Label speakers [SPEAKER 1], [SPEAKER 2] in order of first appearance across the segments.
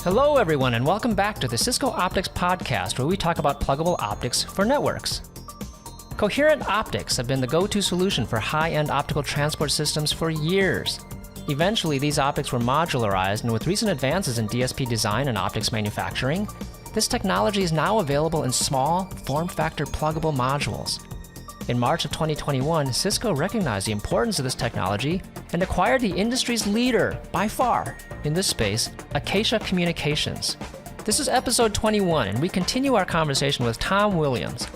[SPEAKER 1] Hello, everyone, and welcome back to the Cisco Optics Podcast, where we talk about pluggable optics for networks. Coherent optics have been the go-to solution for high-end optical transport systems for years. Eventually, these optics were modularized, and with recent advances in DSP design and optics manufacturing, this technology is now available in small, form-factor pluggable modules. In March of 2021, Cisco recognized the importance of this technology and acquired the industry's leader, by far, in this space, Acacia Communications. This is episode 21, and we continue our conversation with Tom Williams.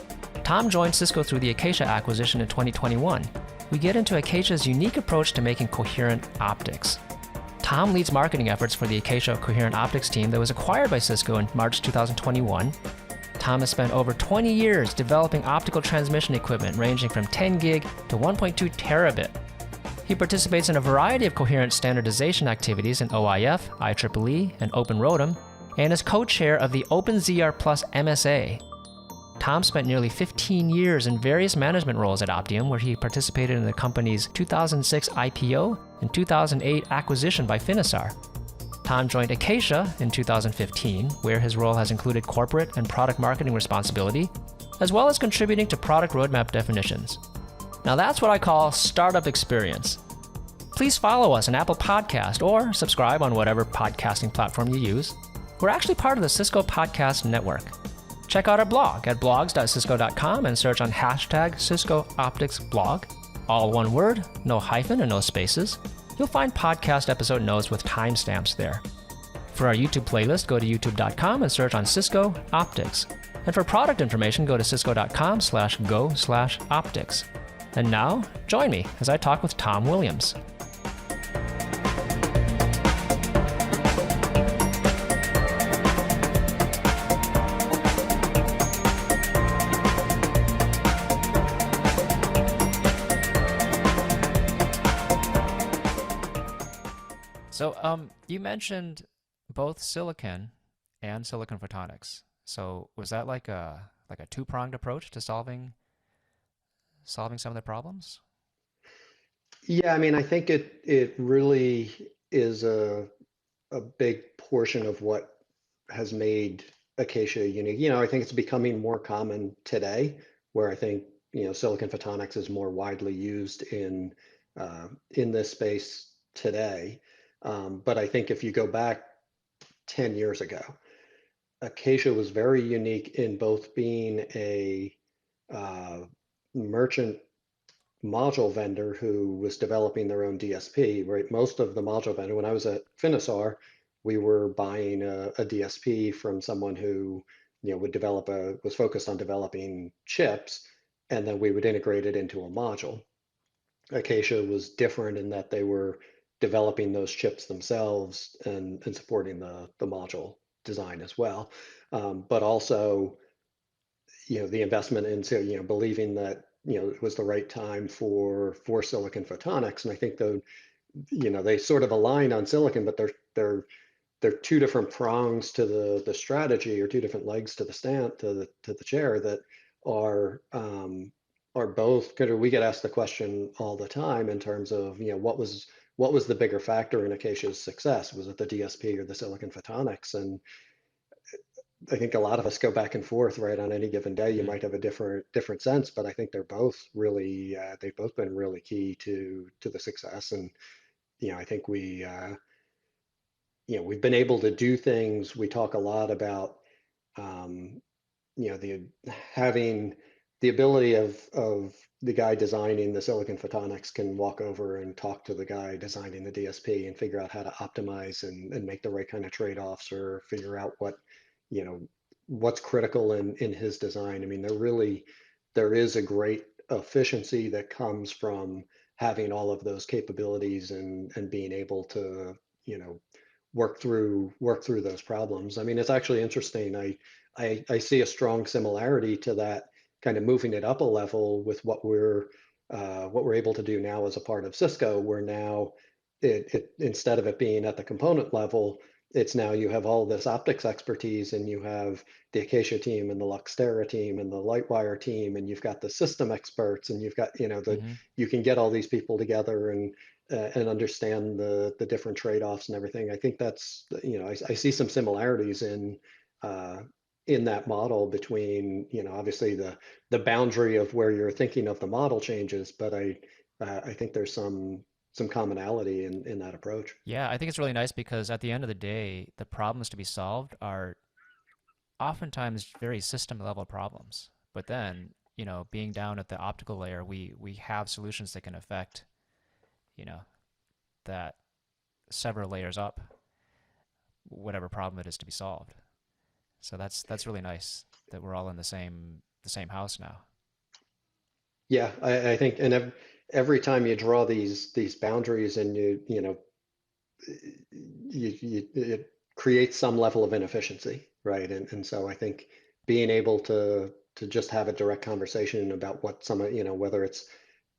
[SPEAKER 1] Tom joined Cisco through the Acacia acquisition in 2021. We get into Acacia's unique approach to making coherent optics. Tom leads marketing efforts for the Acacia Coherent Optics team that was acquired by Cisco in March 2021. Tom has spent over 20 years developing optical transmission equipment ranging from 10 gig to 1.2 terabit. He participates in a variety of coherent standardization activities in OIF, IEEE, and Open ROADM, and is co-chair of the OpenZR Plus MSA. Tom spent nearly 15 years in various management roles at Optium, where he participated in the company's 2006 IPO and 2008 acquisition by Finisar. Tom joined Acacia in 2015, where his role has included corporate and product marketing responsibility, as well as contributing to product roadmap definitions. Now that's what I call startup experience. Please follow us on Apple Podcast or subscribe on whatever podcasting platform you use. We're actually part of the Cisco Podcast Network. Check out our blog at blogs.cisco.com and search on hashtag Cisco Optics Blog. All one word, no hyphen and no spaces. You'll find podcast episode notes with timestamps there. For our YouTube playlist, go to youtube.com and search on Cisco Optics. And for product information, go to cisco.com/go/optics. And now, join me as I talk with Tom Williams. So, you mentioned both silicon and silicon photonics. So, was that like a two-pronged approach to solving some of the problems?
[SPEAKER 2] Yeah, I mean, I think it really is a big portion of what has made Acacia unique. I think it's becoming more common today, where I think silicon photonics is more widely used in this space today. But I think if you go back 10 years ago, Acacia was very unique in both being a merchant module vendor who was developing their own DSP, right? Most of the module vendor, when I was at Finisar, we were buying a DSP from someone who, was focused on developing chips, and then we would integrate it into a module. Acacia was different in that they were developing those chips themselves and supporting the module design as well. But also, the investment into, believing that, it was the right time for silicon photonics. And I think they sort of align on silicon, but they're two different prongs to the strategy, or two different legs to the chair that are both kind of. We get asked the question all the time in terms of, what was the bigger factor in Acacia's success? Was it the DSP or the silicon photonics? And I think a lot of us go back and forth, right? On any given day, you might have a different sense, but I think they're both really, they've both been really key to the success. And, I think we've been able to do things. We talk a lot about, having the ability of the guy designing the silicon photonics can walk over and talk to the guy designing the DSP and figure out how to optimize and make the right kind of trade-offs, or figure out what's critical in his design. I mean, there is a great efficiency that comes from having all of those capabilities and being able to, work through those problems. I mean, it's actually interesting. I see a strong similarity to that, kind of moving it up a level with what we're able to do now as a part of Cisco. Where now instead of it being at the component level, it's now you have all this optics expertise, and you have the Acacia team and the Luxtera team and the Lightwire team, and you've got the system experts, and you've got, you can get all these people together and understand the different trade-offs and everything. I think that's, I see some similarities uh, in that model between, obviously the boundary of where you're thinking of the model changes, but I think there's some commonality in that approach.
[SPEAKER 3] Yeah, I think it's really nice because at the end of the day, the problems to be solved are oftentimes very system level problems. But then, being down at the optical layer, we have solutions that can affect, you know, that several layers up, whatever problem it is to be solved. So that's really nice that we're all in the same house now.
[SPEAKER 2] Yeah, I think, and every time you draw these boundaries and it creates some level of inefficiency, right? And so I think being able to just have a direct conversation about what whether it's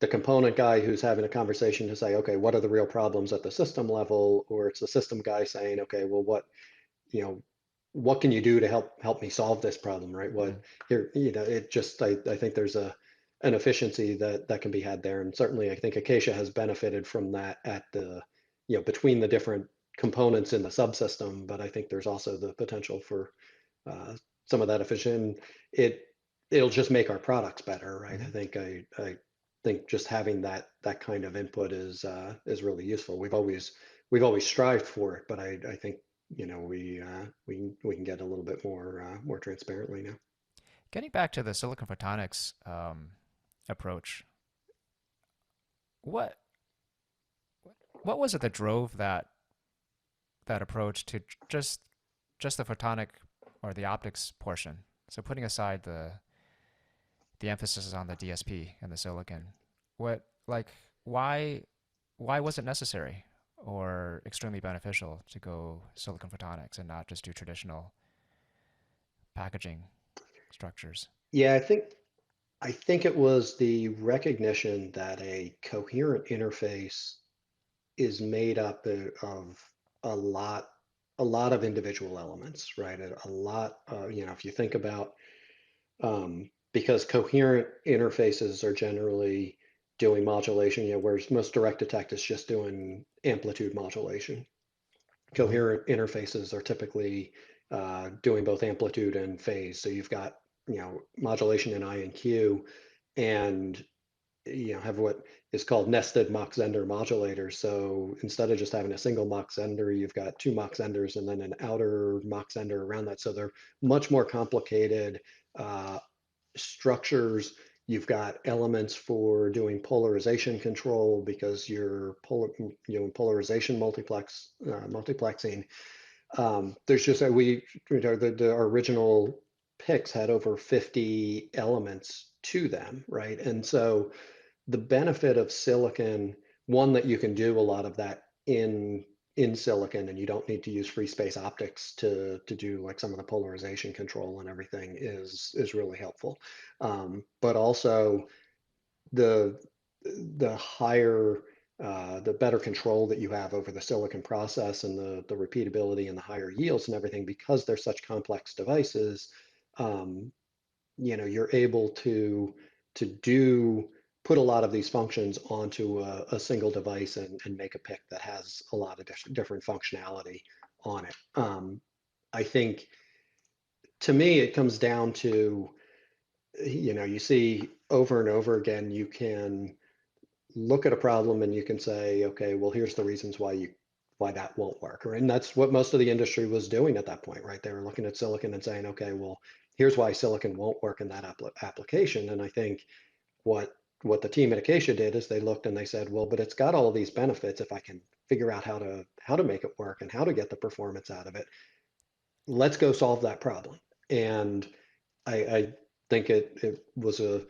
[SPEAKER 2] the component guy who's having a conversation to say, okay, what are the real problems at the system level, or it's the system guy saying, okay, well, you know, what can you do to help me solve this problem, right?
[SPEAKER 3] Mm-hmm.
[SPEAKER 2] What here, it just I think there's an efficiency that can be had there, and certainly I think Acacia has benefited from that at the between the different components in the subsystem, but I think there's also the potential for uh, some of that efficient. It it'll just make our products better, right?
[SPEAKER 3] Mm-hmm.
[SPEAKER 2] I think just having that kind of input is really useful. We've always strived for it, but I think we can get a little bit more transparently now.
[SPEAKER 3] Getting back to the silicon photonics approach, what what was it that drove that approach to just the photonic or the optics portion? So putting aside the emphasis on the DSP and the silicon, what like why why was it necessary or extremely beneficial to go silicon photonics and not just do traditional packaging structures?
[SPEAKER 2] Yeah, I think it was the recognition that a coherent interface is made up of a lot a lot of individual elements, right? A lot, if you think about because coherent interfaces are generally doing modulation, whereas most direct detect is just doing amplitude modulation.
[SPEAKER 3] Mm-hmm.
[SPEAKER 2] Coherent interfaces are typically doing both amplitude and phase. So you've got, modulation in I and Q, and have what is called nested Mach-Zehnder modulators. So instead of just having a single Mach-Zehnder, you've got two Mach-Zehders and then an outer Mach-Zehnder around that. So they're much more complicated uh, structures. You've got elements for doing polarization control because you're polarization multiplexing. There's just our original picks had over 50 elements to them, right? And so the benefit of silicon, one, that you can do a lot of that in silicon, and you don't need to use free space optics to do like some of the polarization control and everything is really helpful. But also the the higher the better control that you have over the silicon process and the repeatability and the higher yields and everything, because they're such complex devices. um, you're able to do put a lot of these functions onto a single device and make a pick that has a lot of different functionality on it. I think, to me, it comes down to, you see over and over again, you can look at a problem and you can say, okay, well, here's the reasons why that won't work. And that's what most of the industry was doing at that point, right? They were looking at silicon and saying, okay, well, here's why silicon won't work in that application. And I think what the team at Acacia did is they looked and they said, well, but it's got all of these benefits. If I can figure out how to make it work and how to get the performance out of it, let's go solve that problem. And I think it was a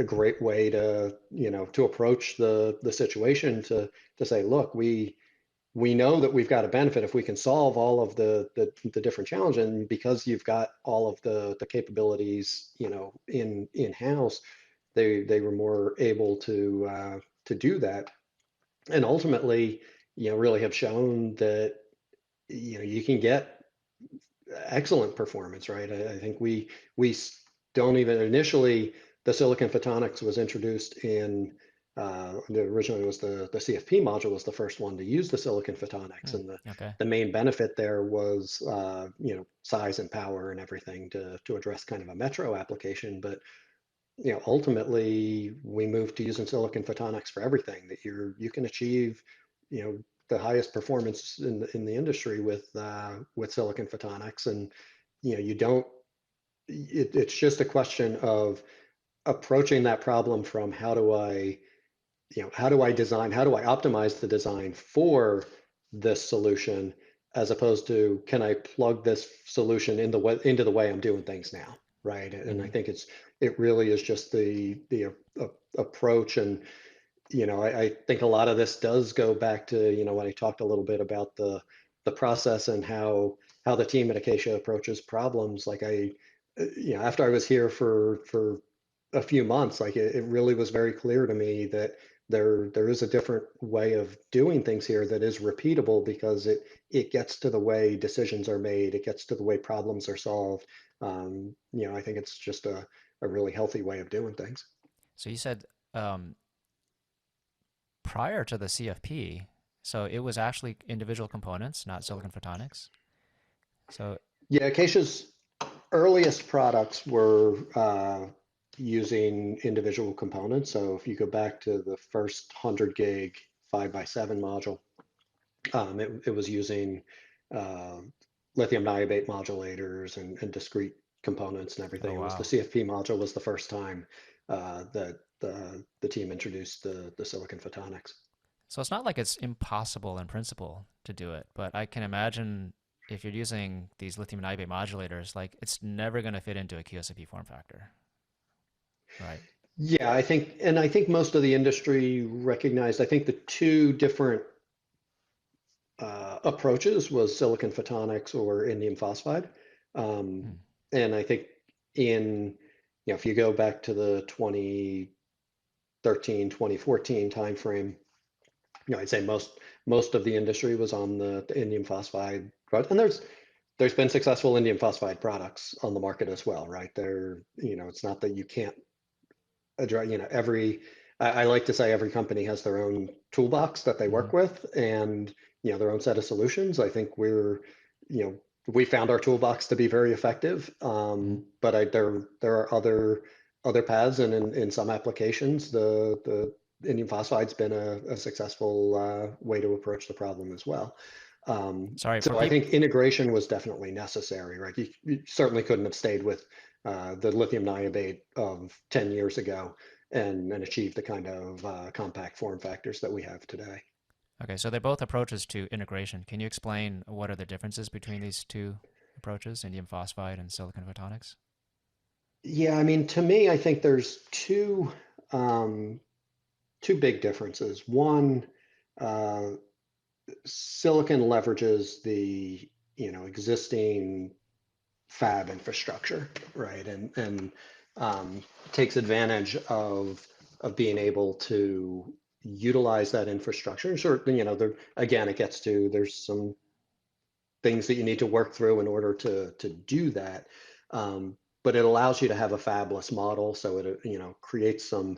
[SPEAKER 2] great way to approach the situation, to say, look, we know that we've got a benefit if we can solve all of the different challenges, and because you've got all of the capabilities in house, they were more able to do that, and ultimately really have shown that you can get excellent performance, right? I think we don't even initially, the silicon photonics was introduced in Originally was the CFP module was the first one to use the silicon photonics, and
[SPEAKER 3] Okay.
[SPEAKER 2] the main benefit there was size and power and everything to address kind of a metro application. But ultimately we moved to using silicon photonics for everything that you can achieve, the highest performance in the industry with silicon photonics. And you don't, it's just a question of approaching that problem from how do I design, how do I optimize the design for this solution, as opposed to can I plug this solution into the way I'm doing things now, right? And I
[SPEAKER 3] Hmm.
[SPEAKER 2] think it really is just the approach. And I think a lot of this does go back to when I talked a little bit about the process and how the team at Acacia approaches problems. Like after I was here for a few months, like it really was very clear to me that there is a different way of doing things here that is repeatable, because it gets to the way decisions are made, it gets to the way problems are solved. I think it's just a really healthy way of doing things.
[SPEAKER 3] So you said um, prior to the CFP, so it was actually individual components, not silicon photonics. So,
[SPEAKER 2] Yeah, Acacia's earliest products were using individual components. So if you go back to the first 100 gig 5x7 module, it was using uh, lithium niobate modulators and discrete components and
[SPEAKER 3] oh
[SPEAKER 2] everything. It was the
[SPEAKER 3] wow.
[SPEAKER 2] CFP module was the first time that the team introduced the silicon photonics.
[SPEAKER 3] So it's not like it's impossible in principle to do it, but I can imagine if you're using these lithium niobate modulators, like it's never going to fit into a QSFP form factor, right?
[SPEAKER 2] Yeah, I think most of the industry recognized, I think the two different approaches was silicon photonics or indium phosphide. Um,
[SPEAKER 3] Hmm.
[SPEAKER 2] and I think if you go back to the 2013, 2014 timeframe, I'd say most of the industry was on the indium phosphide. And there's been successful indium phosphide products on the market as well, right? It's not that you can't address, I like to say every company has their own toolbox that they
[SPEAKER 3] Hmm.
[SPEAKER 2] work with, and their own set of solutions. I think you know we found our toolbox to be very effective,
[SPEAKER 3] Hmm.
[SPEAKER 2] but there are other paths, and in some applications the indium phosphide's been a successful way to approach the problem as well.
[SPEAKER 3] Sorry for
[SPEAKER 2] So I
[SPEAKER 3] people.
[SPEAKER 2] think integration was definitely necessary, right? You certainly couldn't have stayed with the lithium niobate of 10 years ago and achieve the kind of compact form factors that we have today.
[SPEAKER 3] Okay, so they're both approaches to integration. Can you explain what are the differences between these two approaches, indium phosphide and silicon photonics?
[SPEAKER 2] Yeah, I mean, to me, I think there's um, two big differences. One, uh, silicon leverages the existing fab infrastructure, right? And takes advantage of being able to utilize that infrastructure. Sure, there again, it gets to there's some things that you need to work through in order to do that. But it allows you to have a fabless model, so it creates some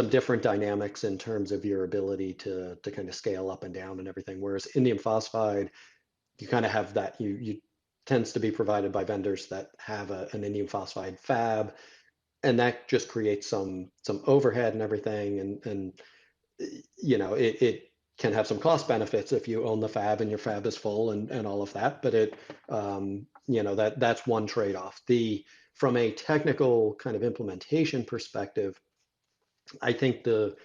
[SPEAKER 2] different dynamics in terms of your ability to kind of scale up and down and everything. Whereas indium phosphide, you kind of have that you tends to be provided by vendors that have an indium phosphide fab, and that just creates some overhead and everything. And it can have some cost benefits if you own the fab and your fab is full and all of that. But that's one trade-off. The From a technical kind of implementation perspective, I think the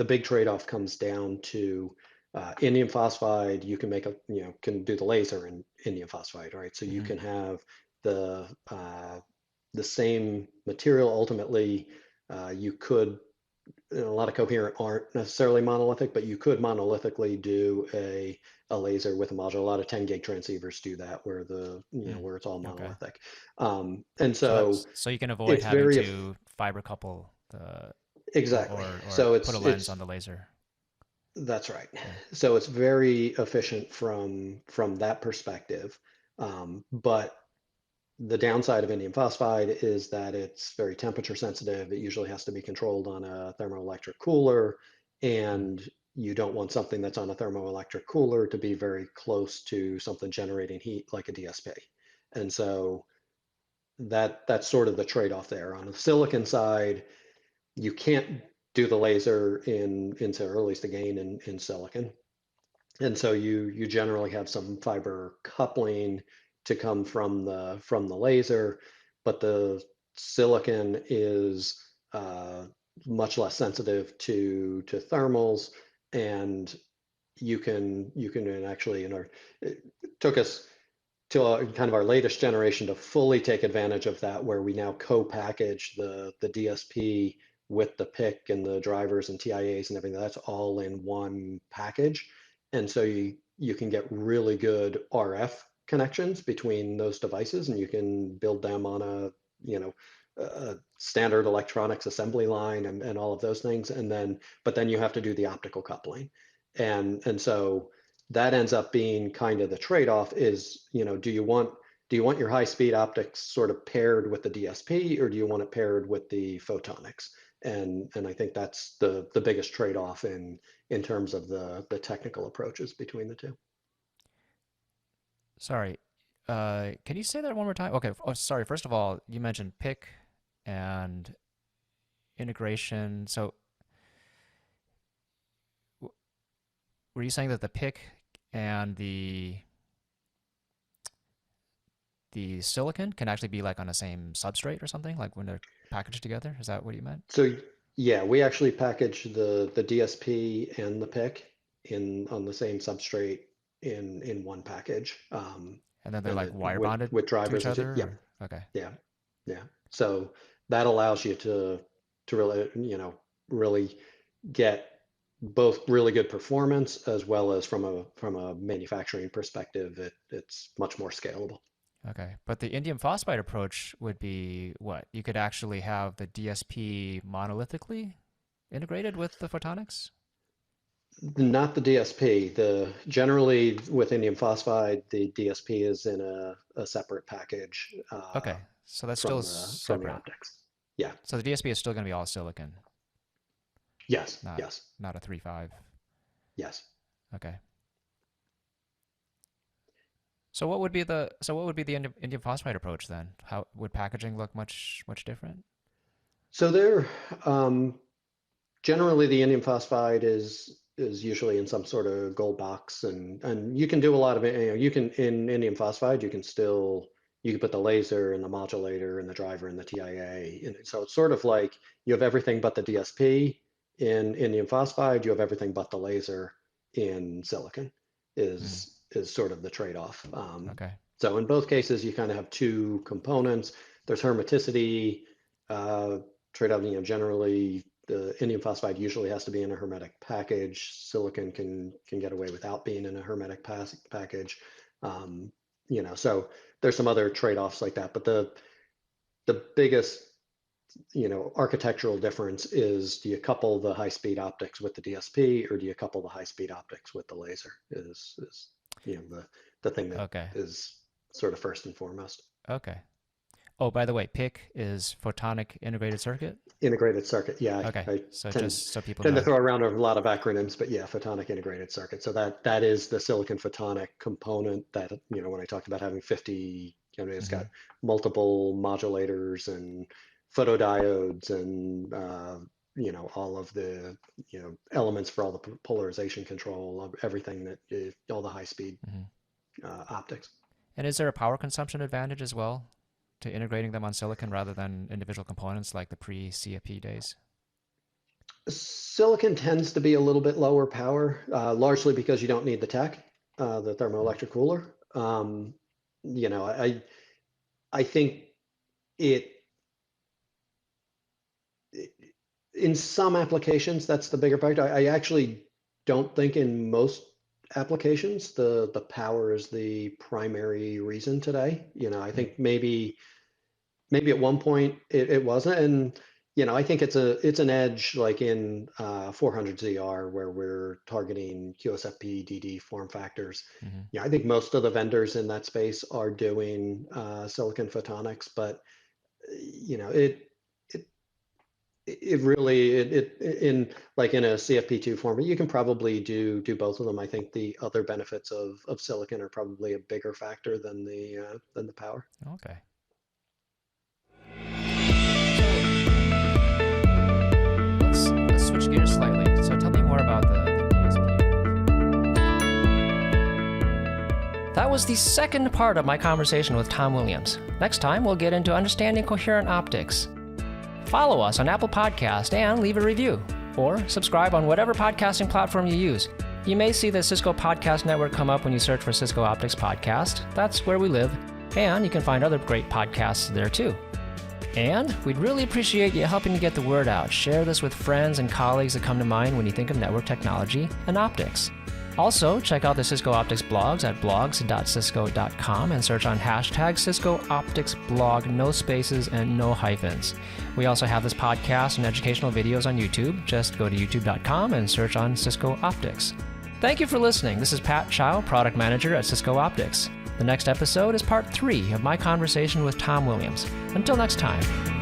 [SPEAKER 2] big trade-off comes down to indium phosphide. You can can do the laser in indium phosphide, right? So you
[SPEAKER 3] Hmm.
[SPEAKER 2] can have the uh, the same material. Ultimately, you could, a lot of coherent aren't necessarily monolithic, but you could monolithically do a laser with a module. A lot of 10 gig transceivers do that, where where it's all
[SPEAKER 3] Okay.
[SPEAKER 2] monolithic. And
[SPEAKER 3] So
[SPEAKER 2] so
[SPEAKER 3] that's so you can avoid
[SPEAKER 2] it's
[SPEAKER 3] having
[SPEAKER 2] very
[SPEAKER 3] to fiber couple the
[SPEAKER 2] exactly.
[SPEAKER 3] or
[SPEAKER 2] So
[SPEAKER 3] put a lens on
[SPEAKER 2] it's
[SPEAKER 3] the laser.
[SPEAKER 2] That's right.
[SPEAKER 3] Yeah.
[SPEAKER 2] So it's very efficient from that perspective. But The downside of indium phosphide is that it's very temperature sensitive. It usually has to be controlled on a thermoelectric cooler,
[SPEAKER 3] Mm.
[SPEAKER 2] and you don't want something that's on a thermoelectric cooler to be very close to something generating heat like a DSP. And so that's sort of the trade-off there. On the silicon side, you can't do the laser into or at least the gain in silicon. And so you generally have some fiber coupling to come from the laser, but the silicon is much less sensitive to thermals, and you can actually, it took us to kind of our latest generation to fully take advantage of that, where we now co-package the DSP with the PIC and the drivers and TIAs and everything. That's all in one package. And so you can get really good RF connections between those devices, and you can build them on a standard electronics assembly line and all of those things. But then you have to do the optical coupling. And so that ends up being kind of the trade-off is, do you want your high-speed optics sort of paired with the DSP, or do you want it paired with the photonics? And I think that's the biggest trade-off in terms of the technical approaches between the two.
[SPEAKER 3] Sorry. Can you say that one more time? Okay. Oh, sorry. First of all, you mentioned PIC and integration. So were you saying that the PIC and the silicon can actually be like on the same substrate or something, like when they're packaged together? Is that what you meant?
[SPEAKER 2] So yeah, we actually package the DSP and the PIC in on the same substrate in one package,
[SPEAKER 3] And then they're
[SPEAKER 2] and
[SPEAKER 3] like
[SPEAKER 2] it
[SPEAKER 3] wire
[SPEAKER 2] with
[SPEAKER 3] bonded
[SPEAKER 2] with
[SPEAKER 3] to each
[SPEAKER 2] drivers.
[SPEAKER 3] other?
[SPEAKER 2] Yep,
[SPEAKER 3] Or? Okay.
[SPEAKER 2] yeah, yeah. So that allows you to really, really get both really good performance, as well as from a manufacturing perspective, it's much more scalable.
[SPEAKER 3] Okay. But the indium phosphide approach would be what? You could actually have the DSP monolithically integrated with the photonics?
[SPEAKER 2] Not the DSP. The generally with indium phosphide, the DSP is in a separate package
[SPEAKER 3] Okay. So that's still
[SPEAKER 2] from the
[SPEAKER 3] separate.
[SPEAKER 2] optics. Yeah.
[SPEAKER 3] So the DSP is still going to be all silicon,
[SPEAKER 2] Yes.
[SPEAKER 3] not
[SPEAKER 2] Yes.
[SPEAKER 3] not a 3.5.
[SPEAKER 2] Yes.
[SPEAKER 3] Okay. So what would be the indium phosphide approach then? How would packaging look much different?
[SPEAKER 2] So there, um, generally the indium phosphide is usually in some sort of gold box, and you can do a lot of it. You can in indium phosphide, you can put the laser and the modulator and the driver and the TIA in it. So it's sort of like you have everything but the DSP in indium phosphide. You have everything but the laser in silicon.
[SPEAKER 3] Mm,
[SPEAKER 2] Is sort of the trade-off.
[SPEAKER 3] okay.
[SPEAKER 2] So in both cases, you kind of have two components. There's hermeticity uh, trade-off. Generally the indium phosphide usually has to be in a hermetic package. Silicon can get away without being in a hermetic package. Um, so there's some other trade-offs like that, but the biggest architectural difference is, do you couple the high-speed optics with the DSP, or do you couple the high-speed optics with the laser? Is the thing that
[SPEAKER 3] Okay.
[SPEAKER 2] is sort of first and foremost.
[SPEAKER 3] Okay. Oh, by the way, PIC is photonic integrated circuit.
[SPEAKER 2] Integrated circuit. Yeah,
[SPEAKER 3] Okay.
[SPEAKER 2] I
[SPEAKER 3] So
[SPEAKER 2] tend
[SPEAKER 3] just so people
[SPEAKER 2] tend to
[SPEAKER 3] know.
[SPEAKER 2] throw around a lot of acronyms, but yeah, photonic integrated circuit. So that is the silicon photonic component that, when I talked about having 50, it's got
[SPEAKER 3] Hmm.
[SPEAKER 2] multiple modulators and photodiodes and all of the elements for all the polarization control of everything that is all the high speed
[SPEAKER 3] Hmm.
[SPEAKER 2] optics.
[SPEAKER 3] And is there a power consumption advantage as well to integrating them on silicon rather than individual components like the pre-CFP days?
[SPEAKER 2] Silicon tends to be a little bit lower power, largely because you don't need the tech, the
[SPEAKER 3] Mm.
[SPEAKER 2] thermoelectric cooler. You know, I I think it in some applications that's the bigger part. I actually don't think in most applications the power is the primary reason today. I
[SPEAKER 3] Mm.
[SPEAKER 2] think maybe at one point it wasn't, and I think it's an edge like in 400ZR where we're targeting QSFP DD form factors.
[SPEAKER 3] Hmm.
[SPEAKER 2] I think most of the vendors in that space are doing silicon photonics, but it it it really in like in a CFP2 format, you can probably do both of them. I think the other benefits of silicon are probably a bigger factor than the power.
[SPEAKER 3] Okay. So let's switch gears slightly. So tell me more about the DSP.
[SPEAKER 1] That was the second part of my conversation with Tom Williams. Next time, we'll get into understanding coherent optics. Follow us on Apple Podcast and leave a review, or subscribe on whatever podcasting platform you use. You may see the Cisco Podcast Network come up when you search for Cisco Optics Podcast. That's where we live, and you can find other great podcasts there too. And we'd really appreciate you helping to get the word out. Share this with friends and colleagues that come to mind when you think of network technology and optics. Also, check out the Cisco Optics blogs at blogs.cisco.com and search on hashtag Cisco Optics blog, no spaces and no hyphens. We also have this podcast and educational videos on YouTube. Just go to youtube.com and search on Cisco Optics. Thank you for listening. This is Pat Chow, Product Manager at Cisco Optics. The next episode is part 3 of my conversation with Tom Williams. Until next time.